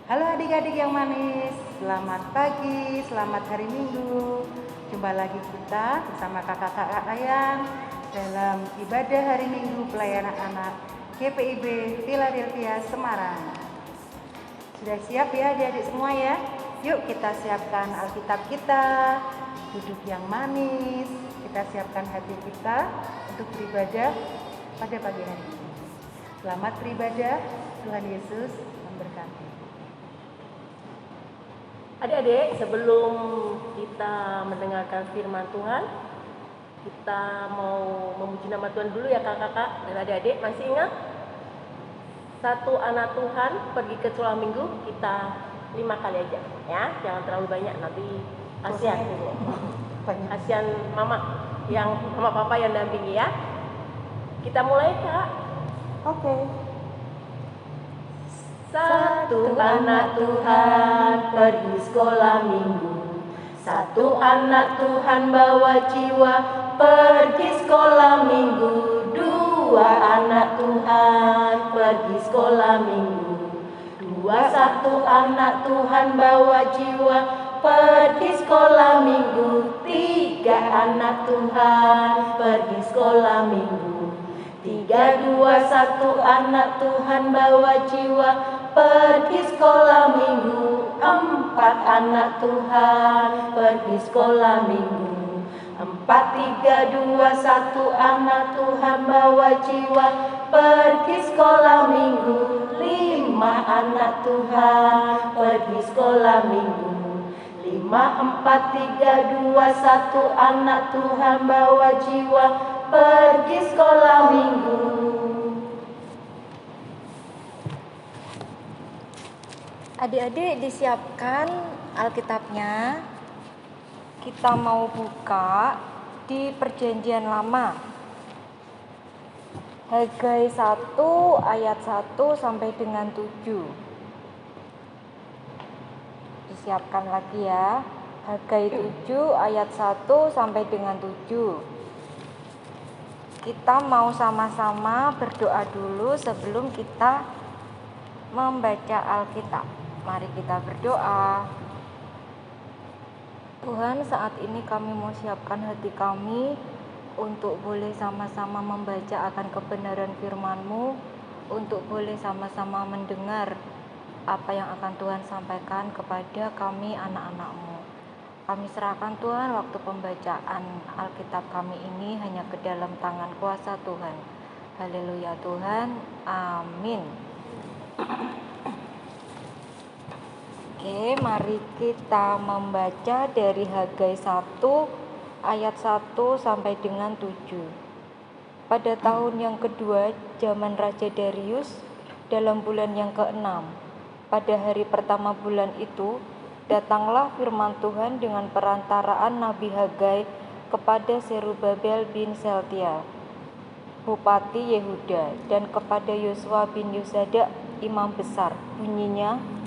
Halo adik-adik yang manis, selamat pagi, selamat hari Minggu. Jumpa lagi kita bersama kakak-kakak Ayang dalam ibadah hari Minggu pelayanan anak GPIB Philadelphia Semarang. Sudah siap ya adik-adik semua ya? Yuk kita siapkan Alkitab kita, duduk yang manis, kita siapkan hati kita untuk beribadah pada pagi hari ini. Selamat beribadah, Tuhan Yesus memberkati. Adik-adik, sebelum kita mendengarkan firman Tuhan, kita mau memuji nama Tuhan dulu ya kakak-kakak dan adik-adik. Masih ingat? Satu anak Tuhan pergi ke sekolah minggu, kita 5 kali aja ya, jangan terlalu banyak, nanti kasihan kasihan mama papa yang dampingi ya. Kita mulai kak. Oke. Satu anak Tuhan pergi sekolah minggu. Satu anak Tuhan bawa jiwa pergi sekolah minggu. Dua anak Tuhan pergi sekolah minggu. Satu anak Tuhan bawa jiwa pergi sekolah minggu. Tiga anak Tuhan pergi sekolah minggu. 3, 2, 1 anak Tuhan bawa jiwa pergi sekolah minggu. 4 anak Tuhan pergi sekolah minggu. 4, 3, 2, 1 anak Tuhan bawa jiwa pergi sekolah minggu. 5 anak Tuhan pergi sekolah minggu. 5, 4, 3, 2, 1 anak Tuhan bawa jiwa pergi sekolah minggu. Adik-adik disiapkan Alkitabnya. Kita mau buka di Perjanjian Lama. Hagai 1 ayat 1 sampai dengan 7. Disiapkan lagi ya. Hagai 7 ayat 1 sampai dengan 7. Kita mau sama-sama berdoa dulu sebelum kita membaca Alkitab. Mari kita berdoa. Tuhan, saat ini kami mau siapkan hati kami untuk boleh sama-sama membaca akan kebenaran firman-Mu, untuk boleh sama-sama mendengar apa yang akan Tuhan sampaikan kepada kami anak-anak-Mu. Kami serahkan Tuhan waktu pembacaan Alkitab kami ini hanya ke dalam tangan kuasa Tuhan. Haleluya Tuhan, amin. Oke, mari kita membaca dari Hagai 1 ayat 1 sampai dengan 7. Pada tahun yang kedua zaman Raja Darius, dalam bulan yang ke-6, pada hari pertama bulan itu, datanglah firman Tuhan dengan perantaraan Nabi Hagai kepada Zerubabel bin Shealtiel, Bupati Yehuda, dan kepada Yosua bin Yozadak, imam besar. Bunyinya,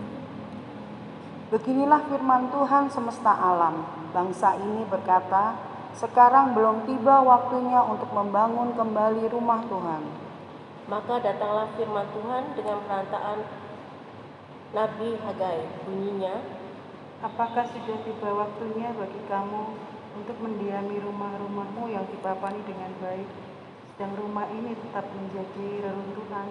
Beginilah firman Tuhan semesta alam. Bangsa ini berkata, sekarang belum tiba waktunya untuk membangun kembali rumah Tuhan. Maka datanglah firman Tuhan dengan perantaraan Nabi Hagai. Bunyinya, Apakah sudah tiba waktunya bagi kamu untuk mendiami rumah-rumahmu yang dipapani dengan baik, sedang rumah ini tetap menjadi reruntuhan?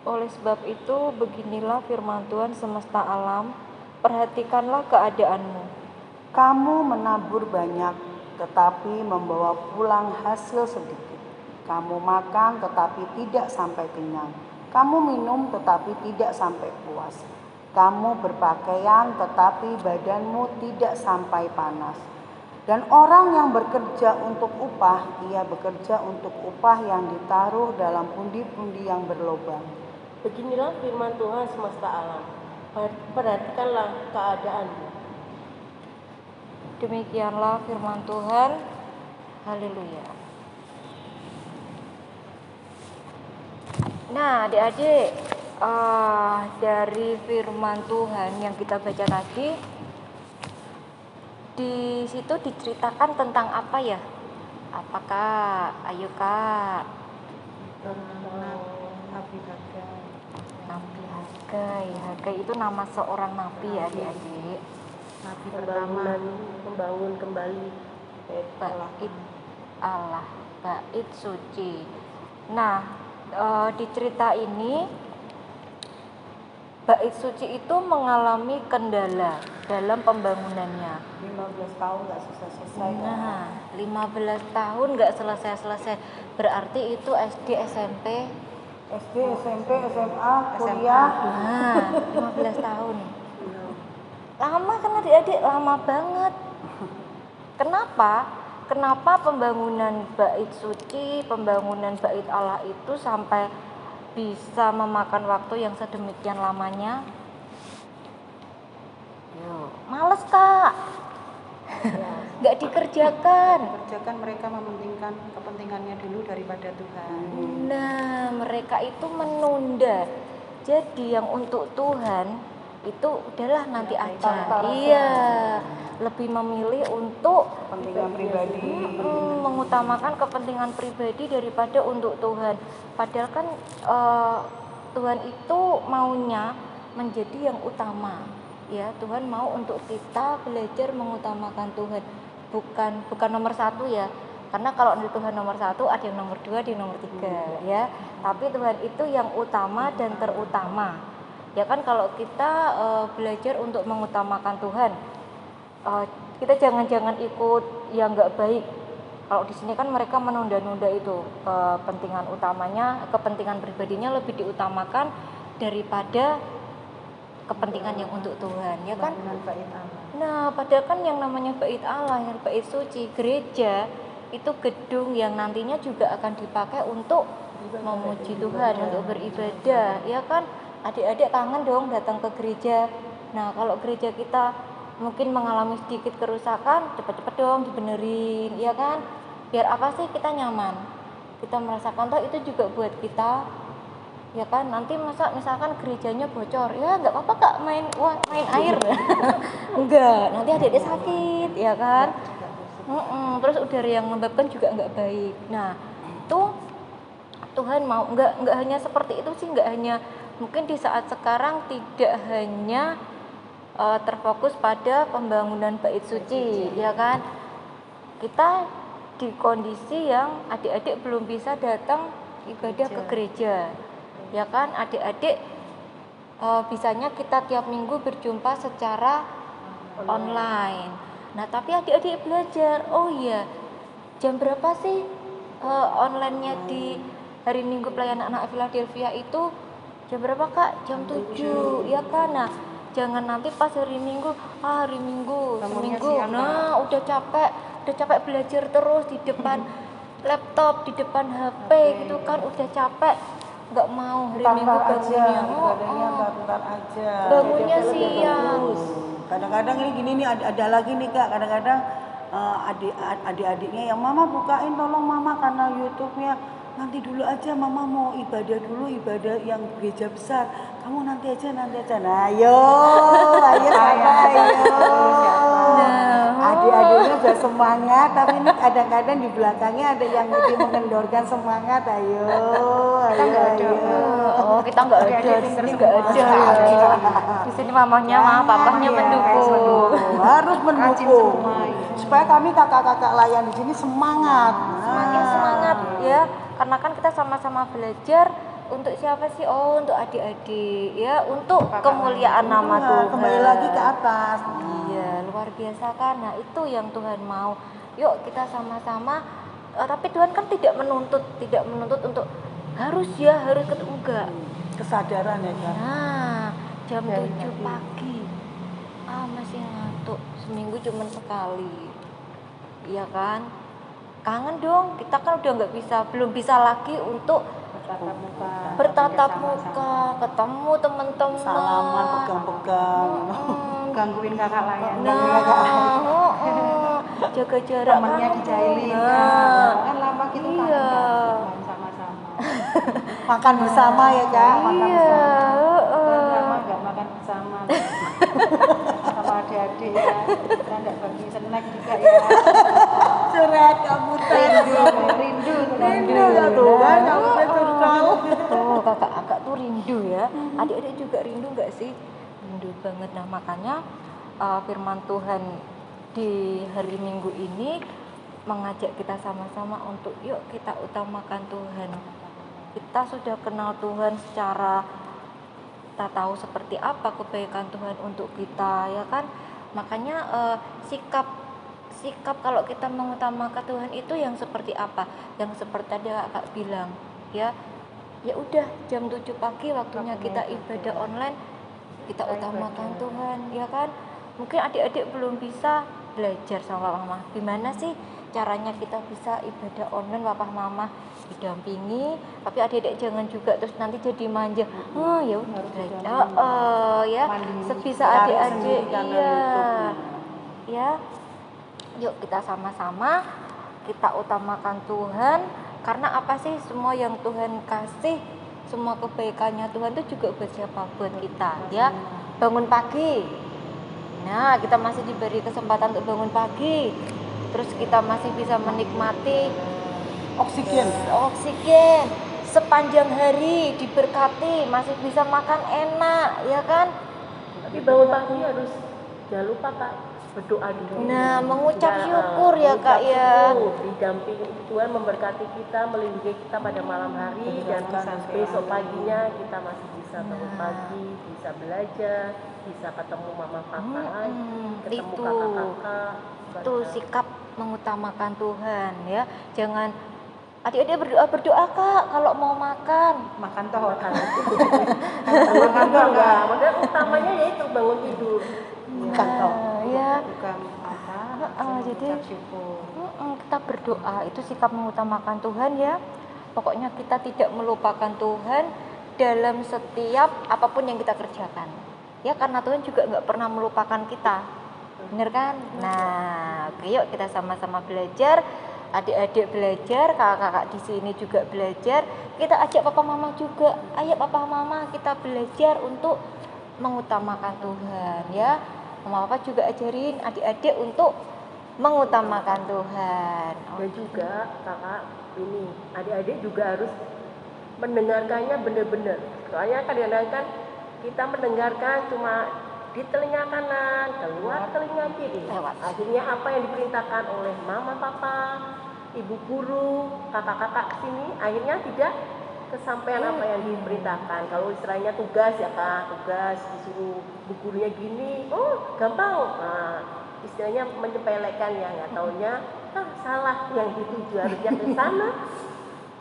oleh sebab itu beginilah firman Tuhan semesta alam, perhatikanlah keadaanmu. Kamu menabur banyak, tetapi membawa pulang hasil sedikit. Kamu makan, tetapi tidak sampai kenyang. Kamu minum, tetapi tidak sampai puas. Kamu berpakaian, tetapi badanmu tidak sampai panas. Dan orang yang bekerja untuk upah, ia bekerja untuk upah yang ditaruh dalam pundi-pundi yang berlobang. beginilah firman Tuhan semesta alam. Perhatikanlah keadaanmu. Demikianlah firman Tuhan. Haleluya. Nah, adik-adik, dari firman Tuhan yang kita baca tadi, di situ diceritakan tentang apa ya? Apakah? Ayo Kak. Nabi Hagai. Nabi Hagai. Hagai itu nama seorang nabi ya adik-adik. Nabi pertama. Membangun kembali Bait Allah, bait suci. Nah, di cerita ini bait suci itu mengalami kendala dalam pembangunannya. 15 tahun nggak selesai. Nah, 15 tahun nggak selesai-selesai. Berarti itu SD, SMP. SD, SMP, SMA, kuliah. Nah, 15 tahun. Lama kan adik-adik, lama banget. Kenapa? Kenapa pembangunan bait suci, pembangunan bait Allah itu sampai bisa memakan waktu yang sedemikian lamanya? Males Kak, nggak dikerjakan. Kerjakan, mereka mementingkan kepentingannya dulu daripada Tuhan. Nah, mereka itu menunda. Jadi yang untuk Tuhan itu udahlah nanti aja. Iya, lebih memilih untuk Kepentingan pribadi. mengutamakan kepentingan pribadi daripada untuk Tuhan. Padahal kan Tuhan itu maunya menjadi yang utama. Ya, Tuhan mau untuk kita belajar mengutamakan Tuhan, bukan nomor satu ya. Karena kalau di Tuhan nomor satu, ada yang nomor dua, ada yang nomor tiga, ya. Tapi Tuhan itu yang utama dan terutama. Ya kan, kalau kita belajar untuk mengutamakan Tuhan, kita jangan ikut yang nggak baik. Kalau di sini kan mereka menunda-nunda itu, kepentingan utamanya, kepentingan pribadinya lebih diutamakan daripada kepentingan yang untuk Tuhan, ya kan? Nah, padahal kan yang namanya bait Allah, yang bait suci, gereja itu gedung yang nantinya juga akan dipakai untuk memuji Tuhan, untuk beribadah, ya kan? Adik-adik kangen dong datang ke gereja. Nah, kalau gereja kita mungkin mengalami sedikit kerusakan, cepet-cepet dong dibenerin, ya kan? Biar apa sih kita nyaman? Kita merasakan toh itu juga buat kita. Ya kan, nanti misalkan gerejanya bocor, ya nggak apa-apa Kak, main air. Enggak, nanti adik-adik sakit, ya kan. Terus udara yang lembabkan juga nggak baik. Nah, itu Tuhan mau nggak hanya seperti itu sih, nggak hanya mungkin di saat sekarang tidak hanya terfokus pada pembangunan bait suci, ya kan. Kita di kondisi yang adik-adik belum bisa datang ibadah ke gereja. Ya kan, adik-adik bisanya kita tiap minggu berjumpa secara online. Nah, tapi adik-adik belajar, oh iya, jam berapa sih online-nya di hari Minggu pelayanan anak Philadelphia itu? Jam berapa Kak? Jam 7, ya kan? Nah, jangan nanti pas hari Minggu seminggu, nah udah capek belajar terus di depan laptop, di depan HP gitu kan, udah capek. Nggak mau hari Minggu bangunnya Bentar aja. Bangunnya siang. Kadang-kadang ini gini nih, ada lagi nih Kak, kadang-kadang adik-adiknya yang mama bukain, tolong mama karena YouTube-nya. Nanti dulu aja, mama mau ibadah dulu, ibadah yang gereja besar. Kamu nanti aja. Nah, ayo sama, ayo. Adik-adiknya udah semangat, tapi ini kadang-kadang di belakangnya ada yang jadi mengendorkan semangat. Ayo. Oh, kita nggak ada di sini, nggak ada ya. Di sini mamahnya, papahnya mendukung. Harus mendukung. Supaya kami kakak-kakak layan di sini semangat. Semakin semangat ya, karena kan kita sama-sama belajar untuk siapa sih? Oh, untuk adik-adik ya, untuk kemuliaan nama Tuhan. Kembali lagi ke atas. Iya, luar biasa kan. Nah, itu yang Tuhan mau. Yuk kita sama-sama. Tapi Tuhan kan tidak menuntut untuk harus ketemu, enggak. Kesadaran ya kan. Nah, jam 7 pagi. Masih ngantuk. Seminggu cuma sekali. Iya kan? Kangen dong. Kita kan udah belum bisa lagi untuk bertatap muka, ketemu teman-teman, salaman, pegang-pegang, gangguin kakak layan. Jaga jarak, temennya dijailin. Kan lama gitu kan. Iya. Sama-sama. Makan bersama ya Kak. Iya. Lama nggak makan bersama. Sama adik-adik ya. Kita nggak bagi snack juga ya. Surat kabutan. Rindu ya Tuhan. Kamu Tuh kakak tuh rindu ya. Adik-adik juga rindu sih? Rindu banget. Nah makanya firman Tuhan di hari Minggu ini mengajak kita sama-sama untuk yuk kita utamakan Tuhan. Kita sudah kenal Tuhan secara, kita tahu seperti apa kebaikan Tuhan untuk kita, ya kan? Makanya sikap kalau kita mengutamakan Tuhan itu yang seperti apa? Yang seperti tadi Kakak bilang, ya udah jam 7 pagi waktunya kita ibadah online, kita utamakan Tuhan, ya kan? Mungkin adik-adik belum bisa belajar sama Papa Mama. Gimana sih caranya kita bisa ibadah online, Papa Mama didampingi, tapi adik-adik jangan juga terus nanti jadi manja. Oh ya udah belajar. Ya sebisa adik-adik, iya. Ya. Yuk kita sama-sama kita utamakan Tuhan, karena apa sih semua yang Tuhan kasih, semua kebaikannya Tuhan itu juga buat siapa? Buat kita, ya. Bangun pagi. Nah, kita masih diberi kesempatan untuk bangun pagi. Terus kita masih bisa menikmati oksigen sepanjang hari, diberkati, masih bisa makan enak, ya kan? Tapi bangun pagi harus jangan lupa Kak, berdoa dulu. Nah, mengucap syukur ya Kak ya. Didampingi Tuhan, memberkati kita, melindungi kita pada malam hari, dan besok paginya kita masih bisa bangun pagi, bisa belajar, bisa ketemu mama papa lagi, ketemu kakak-kakak. Itu sikap mengutamakan Tuhan, ya. Jangan adik-adik berdoa Kak kalau mau makan toh. Makan enggak, maksudnya utamanya yaitu bangun tidur. Ya. Bukan apa? Jadi kita berdoa itu sikap mengutamakan Tuhan, ya. Pokoknya kita tidak melupakan Tuhan dalam setiap apapun yang kita kerjakan, ya, karena Tuhan juga nggak pernah melupakan kita, bener kan? Nah, oke, yuk kita sama-sama belajar, adik-adik belajar, kakak-kakak di sini juga belajar, kita ajak papa mama juga, ayo papa mama kita belajar untuk mengutamakan Tuhan, ya. Mama papa juga ajarin adik-adik untuk mengutamakan Tuhan. Dan juga kakak ini adik-adik juga harus mendengarkannya benar-benar. Soalnya kadang-kadang kan kita mendengarkan cuma di telinga kanan, keluar telinga kiri. Akhirnya apa yang diperintahkan oleh mama papa, ibu guru, kakak-kakak sini, akhirnya tidak kesampaian apa yang diperintahkan. Kalau istilahnya tugas ya Kak, tugas disuruh bu gurunya gini, oh gampang. Nah, istilahnya menyepelekan ya, nggak taunya salah, yang dituju harusnya ke sana.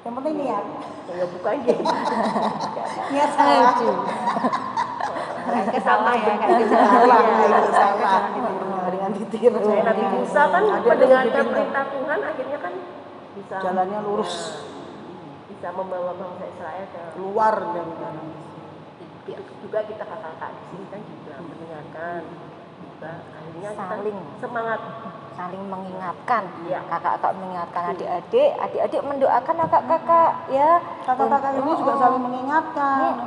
Yang penting niat. Ya bukan gitu. Niat salah. Sama ya, Salah. Dengan ditiru. Saya Nabi Musa kan mendengarkan perintah Tuhan, akhirnya kan bisa Jalannya lurus. Bisa membawa bangsa Israel ke Keluar dari dalam. juga kita kakak-kakak di sini kan juga mendengarkan juga, akhirnya Saling. kita semangat Saling mengingatkan, Iya. kakak-kakak mengingatkan adik-adik mendoakan kakak-kakak, ya. Kakak-kakak ini juga saling mengingatkan,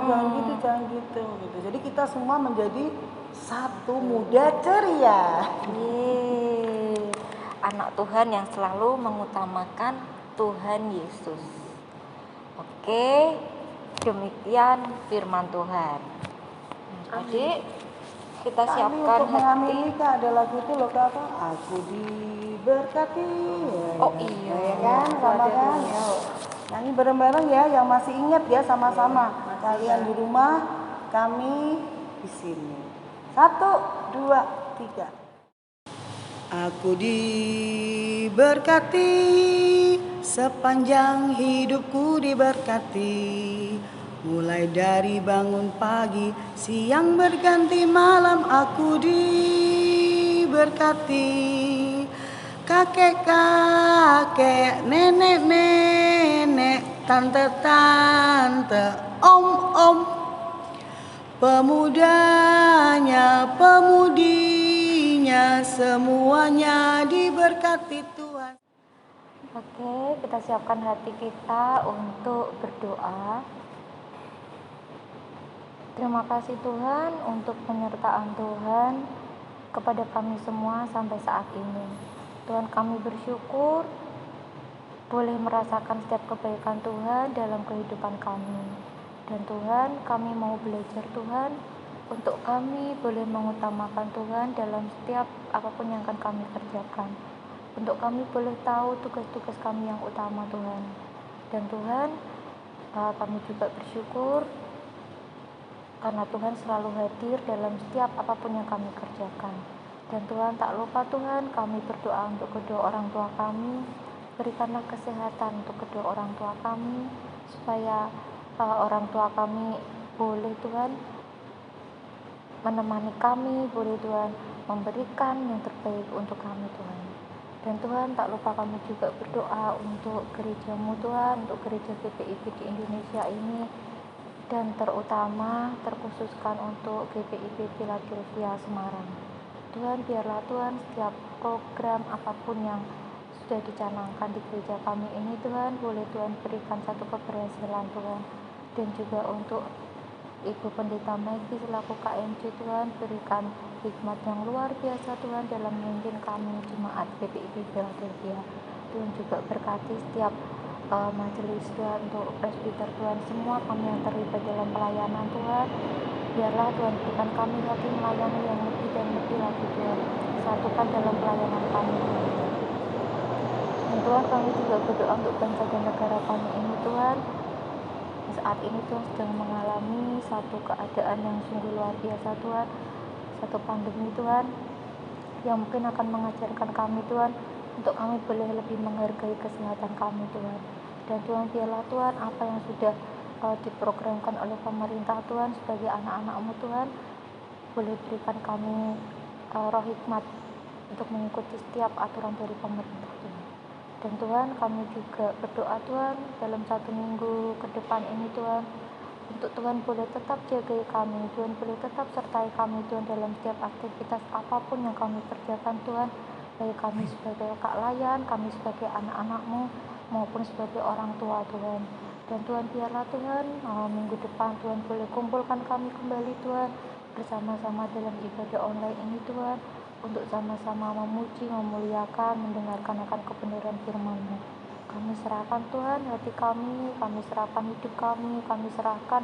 jangan gitu. Jadi kita semua menjadi satu muda ceria. Yeay. Anak Tuhan yang selalu mengutamakan Tuhan Yesus. Oke, demikian firman Tuhan. Adik, kita Kami siapkan untuk hati. mengamini Kak, ada lagu itu loh Kak, apa? Aku diberkati. Oh iya. Ya kan, sama kan? Nyanyi bareng-bareng ya, yang masih ingat ya sama-sama. Kalian di rumah, kami di sini. 1, 2, 3. Aku diberkati, sepanjang hidupku diberkati. Mulai dari bangun pagi, siang berganti malam aku diberkati. Kakek-kakek, nenek-nenek, tante-tante, om-om, pemudanya, pemudinya, semuanya diberkati Tuhan. Oke, kita siapkan hati kita untuk berdoa. Terima kasih Tuhan untuk penyertaan Tuhan kepada kami semua sampai saat ini. Tuhan, kami bersyukur boleh merasakan setiap kebaikan Tuhan dalam kehidupan kami. Dan Tuhan, kami mau belajar Tuhan untuk kami boleh mengutamakan Tuhan dalam setiap apapun yang akan kami kerjakan. Untuk kami boleh tahu tugas-tugas kami yang utama Tuhan. Dan Tuhan, kami juga bersyukur karena Tuhan selalu hadir dalam setiap apapun yang kami kerjakan. Dan Tuhan, tak lupa Tuhan, kami berdoa untuk kedua orang tua kami. Berikanlah kesehatan untuk kedua orang tua kami, supaya orang tua kami boleh Tuhan menemani kami, boleh Tuhan memberikan yang terbaik untuk kami Tuhan. Dan Tuhan, tak lupa kami juga berdoa untuk gerejamu Tuhan, untuk gereja GPIB di Indonesia ini, dan terkhususkan untuk GPIB Philadelphia Semarang. Tuhan, biarlah Tuhan setiap program apapun yang sudah dicanangkan di gereja kami ini Tuhan, boleh Tuhan berikan satu keberhasilan Tuhan. Dan juga untuk Ibu Pendeta Maggie selaku KMJ Tuhan, berikan hikmat yang luar biasa Tuhan dalam memimpin kami jemaat GPIB Philadelphia. Tuhan juga berkati setiap majelis Tuhan, untuk presbiter Tuhan, semua kami yang terlibat dalam pelayanan Tuhan. Biarlah Tuhan berikan kami hati melayani yang lebih dan lebih lagi Tuhan. Satukan dalam pelayanan kami Tuhan. Dan Tuhan, kami juga berdoa untuk bangsa dan negara kami ini Tuhan. Saat ini Tuhan sedang mengalami satu keadaan yang sungguh luar biasa Tuhan, satu pandemi Tuhan, yang mungkin akan mengajarkan kami Tuhan, untuk kami boleh lebih menghargai kesehatan kami Tuhan. Dan Tuhan, biarlah Tuhan apa yang sudah diprogramkan oleh pemerintah Tuhan sebagai anak-anak-Mu Tuhan, boleh berikan kami roh hikmat untuk mengikuti setiap aturan dari pemerintah Tuhan. Dan Tuhan, kami juga berdoa Tuhan dalam 1 minggu ke depan ini Tuhan, untuk Tuhan boleh tetap jagai kami, Tuhan boleh tetap sertai kami Tuhan dalam setiap aktivitas apapun yang kami kerjakan Tuhan, baik kami sebagai kak layan, kami sebagai anak-anak-Mu, maupun sebagai orang tua Tuhan. Dan Tuhan, biarlah Tuhan minggu depan Tuhan boleh kumpulkan kami kembali Tuhan, bersama-sama dalam ibadah online ini Tuhan, untuk sama-sama memuji, memuliakan, mendengarkan akan kebenaran firman-Mu. Kami serahkan Tuhan hati kami serahkan hidup kami serahkan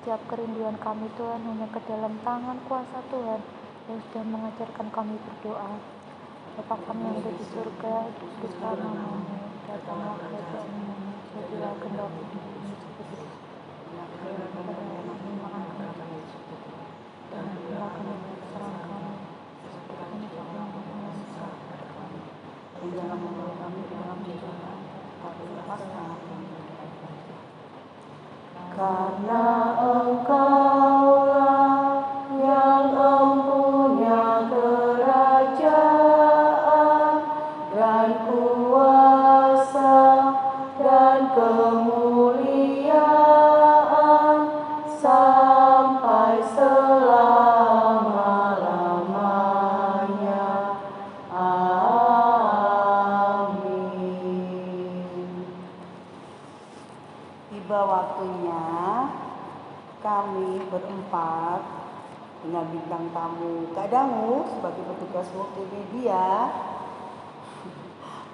setiap kerinduan kami Tuhan hanya ke dalam tangan kuasa Tuhan yang sudah mengajarkan kami berdoa. Bapa kami yang ada di surga, dikuduskanlah namamu, datanglah kerajaanmu, jadilah kehendak-Mu di bumi seperti di surga. Dan ampunilah kami kesalahan kami, seperti kami juga mengampuni kesalahan kami. Dan jangan membawa kami ke dalam pencobaan, tapi lepaskanlah kami dari jahat. Karena Engkaulah yang empunya kerajaan dan kuasa dan kemuliaan sampai selama-lamanya. Amin. Tiba waktunya kami berempat dengan bintang tamu Kak Dangu sebagai petugas multimedia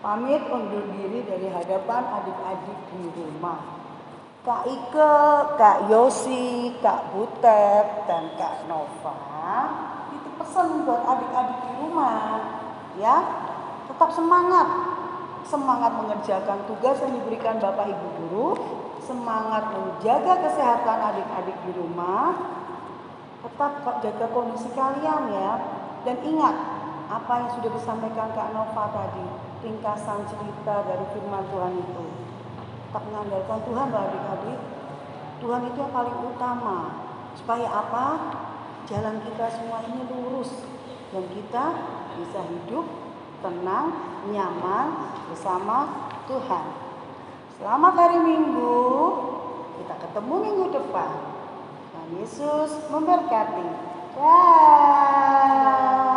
pamit undur diri dari hadapan adik-adik di rumah. Kak Ike, Kak Yosi, Kak Butet, dan Kak Nova, itu pesan buat adik-adik di rumah, ya, tetap semangat mengerjakan tugas yang diberikan Bapak Ibu guru, semangat menjaga kesehatan adik-adik di rumah, tetap jaga kondisi kalian ya, dan ingat apa yang sudah disampaikan Kak Nova tadi, ringkasan cerita dari firman Tuhan itu. Tak mengandalkan Tuhan loh adik-adik. Tuhan itu yang paling utama. Supaya apa? Jalan kita semua ini lurus. Dan kita bisa hidup tenang, nyaman bersama Tuhan. Selamat hari Minggu. Kita ketemu minggu depan. Tuhan Yesus memberkati. Dah.